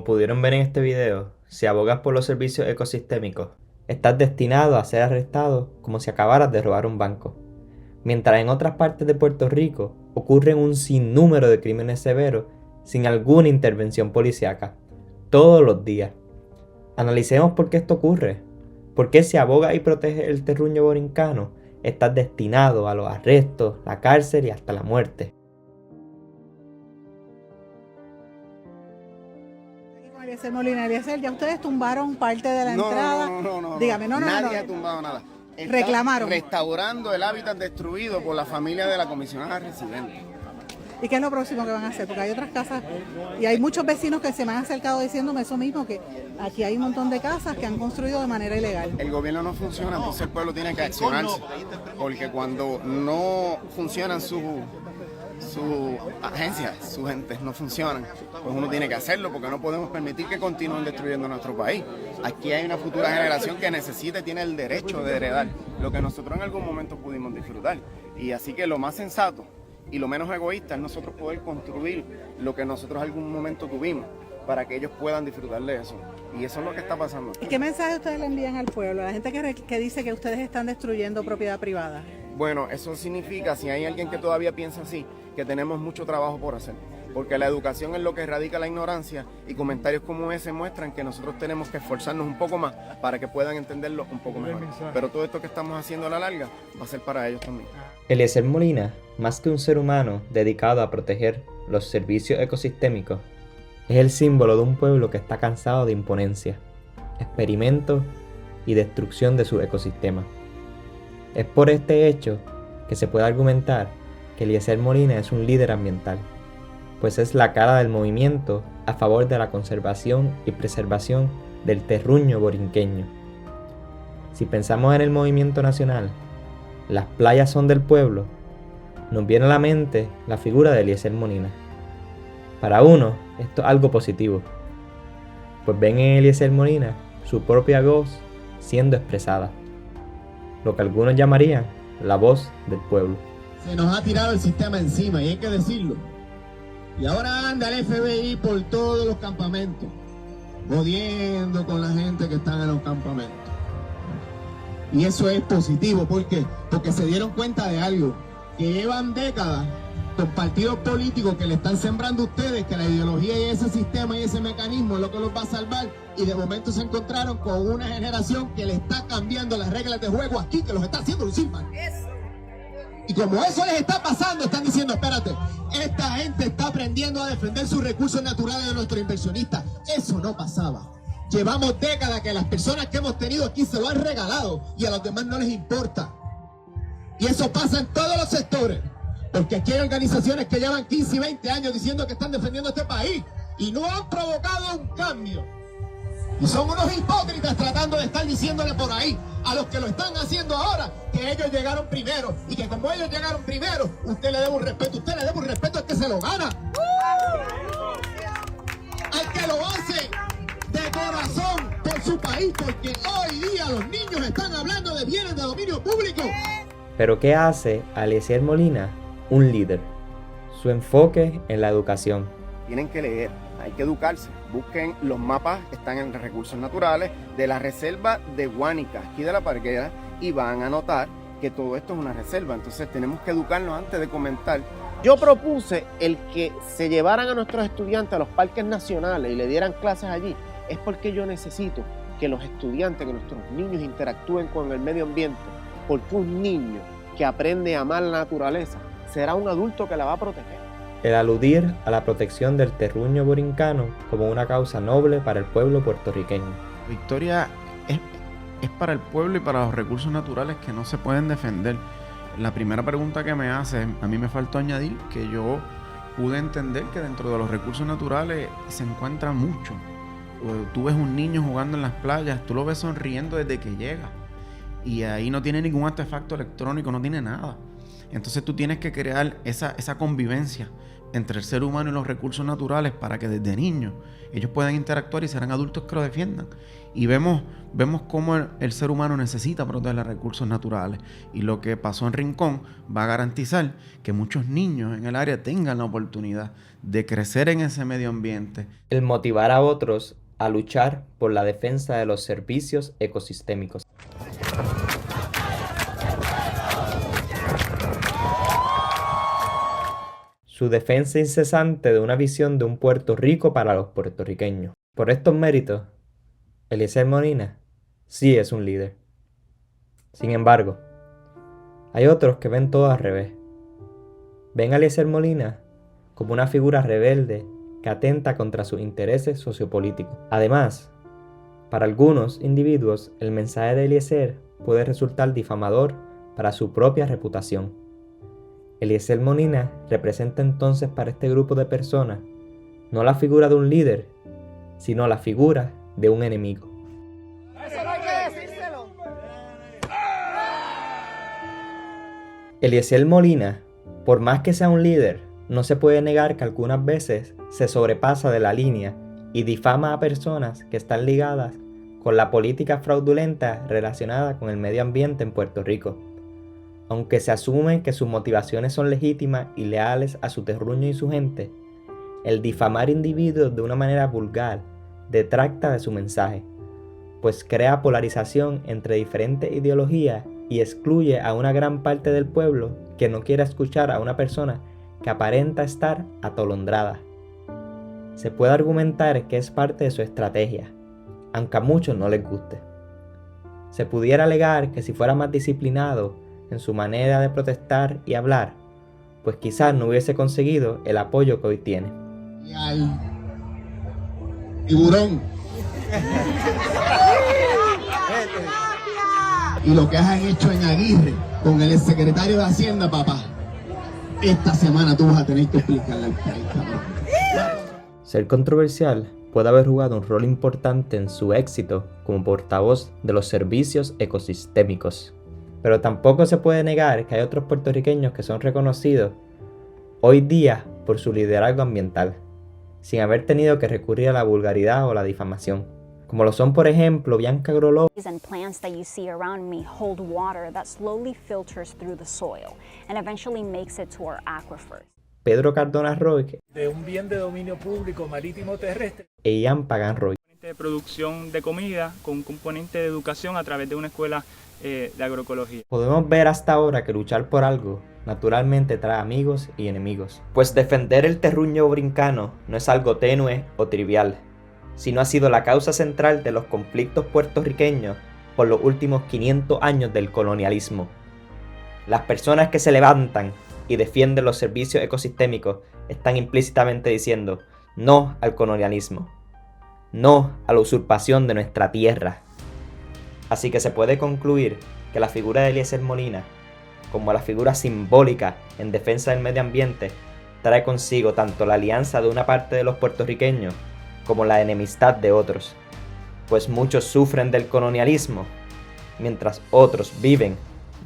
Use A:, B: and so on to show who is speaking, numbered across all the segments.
A: pudieron ver en este video, si abogas por los servicios ecosistémicos, estás destinado a ser arrestado como si acabaras de robar un banco. Mientras en otras partes de Puerto Rico ocurren un sinnúmero de crímenes severos sin alguna intervención policíaca, todos los días. Analicemos por qué esto ocurre. ¿Por qué si abogas y proteges el terruño borincano, estás destinado a los arrestos, la cárcel y hasta la muerte?
B: Eliezer Molina, Eliezer, ya ustedes tumbaron parte de la entrada.
C: No.
B: Dígame,
C: Nadie ha tumbado nada.
B: Reclamaron.
C: Restaurando el hábitat destruido por la familia de la comisionada residente.
B: ¿Y qué es lo próximo que van a hacer? Porque hay otras casas y hay muchos vecinos que se me han acercado diciéndome eso mismo, que aquí hay un montón de casas que han construido de manera ilegal.
C: El gobierno no funciona, entonces el pueblo tiene que accionarse. Porque cuando no funcionan sus agencias, sus entes no funcionan, pues uno tiene que hacerlo porque no podemos permitir que continúen destruyendo nuestro país. Aquí hay una futura generación que necesita y tiene el derecho de heredar lo que nosotros en algún momento pudimos disfrutar. Y así que lo más sensato y lo menos egoísta es nosotros poder construir lo que nosotros en algún momento tuvimos para que ellos puedan disfrutar de eso. Y eso es lo que está pasando.
B: ¿Y qué mensaje ustedes le envían al pueblo, a la gente que dice que ustedes están destruyendo propiedad privada?
C: Bueno, eso significa, si hay alguien que todavía piensa así, que tenemos mucho trabajo por hacer. Porque la educación es lo que erradica la ignorancia y comentarios como ese muestran que nosotros tenemos que esforzarnos un poco más para que puedan entenderlo un poco mejor. Pero todo esto que estamos haciendo a la larga va a ser para ellos también.
A: Eliezer Molina, más que un ser humano dedicado a proteger los servicios ecosistémicos, es el símbolo de un pueblo que está cansado de imponencia, experimentos y destrucción de su ecosistema. Es por este hecho que se puede argumentar que Eliezer Molina es un líder ambiental, pues es la cara del movimiento a favor de la conservación y preservación del terruño borinqueño. Si pensamos en el movimiento nacional, las playas son del pueblo, nos viene a la mente la figura de Eliezer Molina. Para uno, esto es algo positivo, pues ven en Eliezer Molina su propia voz siendo expresada, lo que algunos llamarían la voz del pueblo.
D: Se nos ha tirado el sistema encima y hay que decirlo. Y ahora anda el FBI por todos los campamentos, jodiendo con la gente que está en los campamentos. Y eso es positivo, ¿por qué? Porque se dieron cuenta de algo, que llevan décadas con partidos políticos que le están sembrando a ustedes que la ideología y ese sistema y ese mecanismo es lo que los va a salvar, y de momento se encontraron con una generación que le está cambiando las reglas de juego aquí, que los está haciendo lucir mal. Y como eso les está pasando, están diciendo, espérate, esta gente está aprendiendo a defender sus recursos naturales de nuestros inversionistas. Eso no pasaba. Llevamos décadas que las personas que hemos tenido aquí se lo han regalado y a los demás no les importa. Y eso pasa en todos los sectores. Porque aquí hay organizaciones que llevan 15 y 20 años diciendo que están defendiendo este país y no han provocado un cambio. Y son unos hipócritas tratando de estar diciéndole por ahí a los que lo están haciendo ahora que ellos llegaron primero y que como ellos llegaron primero, usted le debe un respeto. Usted le debe un respeto al que se lo gana. Al que lo hace de corazón por su país, porque hoy día los niños están hablando de bienes de dominio público.
A: Pero ¿qué hace a Eliezer Molina un líder? Su enfoque en la educación.
C: Tienen que leer, hay que educarse. Busquen los mapas, están en recursos naturales de la reserva de Guánica, aquí de La Parguera, y van a notar que todo esto es una reserva. Entonces tenemos que educarnos antes de comentar. Yo propuse el que se llevaran a nuestros estudiantes a los parques nacionales y le dieran clases allí. Es porque yo necesito que los estudiantes, que nuestros niños interactúen con el medio ambiente. Porque un niño que aprende a amar la naturaleza será un adulto que la va a proteger.
A: El aludir a la protección del terruño borincano como una causa noble para el pueblo puertorriqueño.
E: Victoria es para el pueblo y para los recursos naturales que no se pueden defender. La primera pregunta que me hace, a mí me faltó añadir que yo pude entender que dentro de los recursos naturales se encuentra mucho. Tú ves un niño jugando en las playas, tú lo ves sonriendo desde que llega y ahí no tiene ningún artefacto electrónico, no tiene nada. Entonces tú tienes que crear esa convivencia entre el ser humano y los recursos naturales para que desde niños ellos puedan interactuar y serán adultos que lo defiendan. Y vemos cómo el ser humano necesita proteger los recursos naturales. Y lo que pasó en Rincón va a garantizar que muchos niños en el área tengan la oportunidad de crecer en ese medio ambiente.
A: El motivar a otros a luchar por la defensa de los servicios ecosistémicos. Su defensa incesante de una visión de un Puerto Rico para los puertorriqueños. Por estos méritos, Eliezer Molina sí es un líder. Sin embargo, hay otros que ven todo al revés. Ven a Eliezer Molina como una figura rebelde que atenta contra sus intereses sociopolíticos. Además, para algunos individuos, el mensaje de Eliezer puede resultar difamador para su propia reputación. Eliezer Molina representa entonces para este grupo de personas no la figura de un líder, sino la figura de un enemigo.
B: Eso no hay que decírselo.
A: Eliezer Molina, por más que sea un líder, no se puede negar que algunas veces se sobrepasa de la línea y difama a personas que están ligadas con la política fraudulenta relacionada con el medio ambiente en Puerto Rico. Aunque se asume que sus motivaciones son legítimas y leales a su terruño y su gente, el difamar individuos de una manera vulgar detracta de su mensaje, pues crea polarización entre diferentes ideologías y excluye a una gran parte del pueblo que no quiere escuchar a una persona que aparenta estar atolondrada. Se puede argumentar que es parte de su estrategia, aunque a muchos no les guste. Se pudiera alegar que si fuera más disciplinado en su manera de protestar y hablar, pues quizás no hubiese conseguido el apoyo que hoy tiene.
D: Y al tiburón. Y lo que han hecho en Aguirre con el exsecretario de Hacienda, papá. Esta semana tú vas a tener que explicarle al país, cabrón.
A: Ser controversial puede haber jugado un rol importante en su éxito como portavoz de los servicios ecosistémicos. Pero tampoco se puede negar que hay otros puertorriqueños que son reconocidos hoy día por su liderazgo ambiental, sin haber tenido que recurrir a la vulgaridad o la difamación. Como lo son, por ejemplo, Bianca Groló.
F: And plants that you see around me hold water that slowly filters through the soil and eventually makes it to our aquifers.
A: Pedro Cardona Roy
G: De un bien de dominio público marítimo terrestre.
A: e Ian Pagan Roy.
H: De producción de comida con un componente de educación a través de una escuela de agroecología.
A: Podemos ver hasta ahora que luchar por algo naturalmente trae amigos y enemigos. Pues defender el terruño brincano no es algo tenue o trivial, sino ha sido la causa central de los conflictos puertorriqueños por los últimos 500 años del colonialismo. Las personas que se levantan y defienden los servicios ecosistémicos están implícitamente diciendo no al colonialismo, no a la usurpación de nuestra tierra. Así que se puede concluir que la figura de Eliezer Molina, como la figura simbólica en defensa del medio ambiente, trae consigo tanto la alianza de una parte de los puertorriqueños como la enemistad de otros, pues muchos sufren del colonialismo, mientras otros viven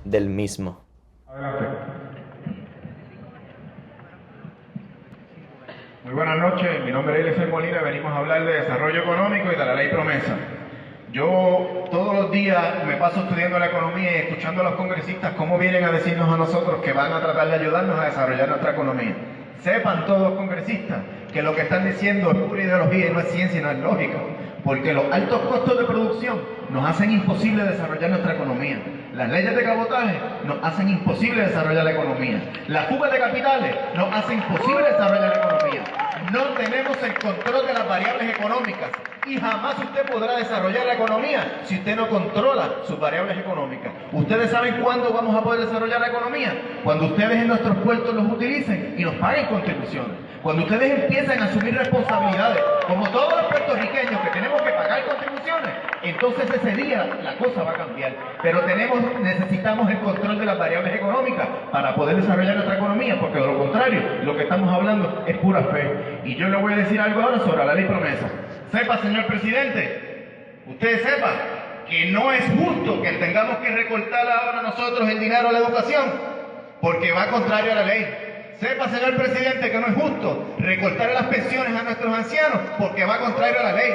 A: del mismo.
I: Adelante. Muy buenas noches, mi nombre es Eliezer Molina, venimos a hablar de desarrollo económico y de la ley promesa. Yo todos los días me paso estudiando la economía y escuchando a los congresistas cómo vienen a decirnos a nosotros que van a tratar de ayudarnos a desarrollar nuestra economía. Sepan todos los congresistas que lo que están diciendo es pura ideología y no es ciencia y no es lógica, porque los altos costos de producción nos hacen imposible desarrollar nuestra economía. Las leyes de cabotaje nos hacen imposible desarrollar la economía. Las fugas de capitales nos hacen imposible desarrollar la economía. No tenemos el control de las variables económicas y jamás usted podrá desarrollar la economía si usted no controla sus variables económicas. ¿Ustedes saben cuándo vamos a poder desarrollar la economía? Cuando ustedes en nuestros puertos los utilicen y nos paguen contribuciones. Cuando ustedes empiecen a asumir responsabilidades, como todos los puertorriqueños que tenemos que pagar contribuciones, entonces ese día la cosa va a cambiar. Pero necesitamos el control de las variables económicas para poder desarrollar nuestra economía, porque de lo contrario, lo que estamos hablando es pura fe. Y yo le voy a decir algo ahora sobre la ley promesa. Sepa, señor presidente, usted sepa que no es justo que tengamos que recortar ahora nosotros el dinero a la educación, porque va contrario a la ley. Sepa, señor presidente, que no es justo recortar las pensiones a nuestros ancianos porque va contrario a la ley.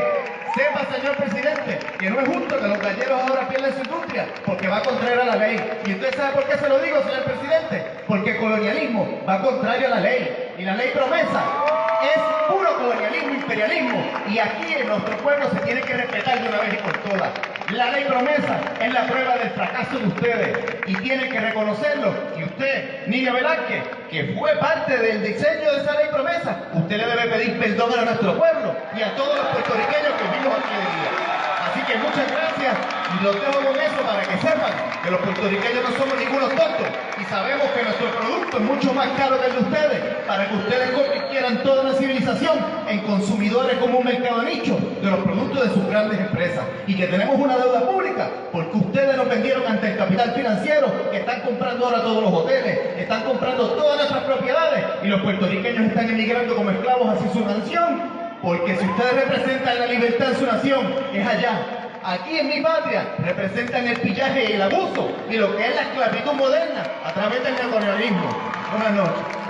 I: Sepa, señor presidente, que no es justo que los galleros ahora pierdan su industria porque va contrario a la ley. ¿Y usted sabe por qué se lo digo, señor presidente? Porque el colonialismo va contrario a la ley. Y la ley promesa es puro colonialismo, imperialismo. Y aquí en nuestro pueblo se tiene que respetar de una vez y por todas. La ley promesa es la prueba del fracaso de ustedes y tienen que reconocerlo. Y usted, Nidia Velázquez, que fue parte del diseño de esa ley promesa, usted le debe pedir perdón a nuestro pueblo y a todos los puertorriqueños que vivimos aquí hoy día. Así que muchas gracias y los dejo con eso para que sepan que los puertorriqueños no somos ningunos tontos y sabemos que nuestro producto es mucho más caro que el de ustedes, para que ustedes convirtieran toda una civilización en consumidores como un mercado nicho de los productos de sus grandes empresas y que tenemos una deuda pública porque ustedes nos vendieron ante el capital financiero que están comprando ahora todos los hoteles, están comprando todas nuestras propiedades y los puertorriqueños están emigrando como esclavos hacia su nación. Porque si ustedes representan la libertad en su nación, es allá. Aquí en mi patria representan el pillaje y el abuso y lo que es la esclavitud moderna a través del neocolonialismo. Buenas noches.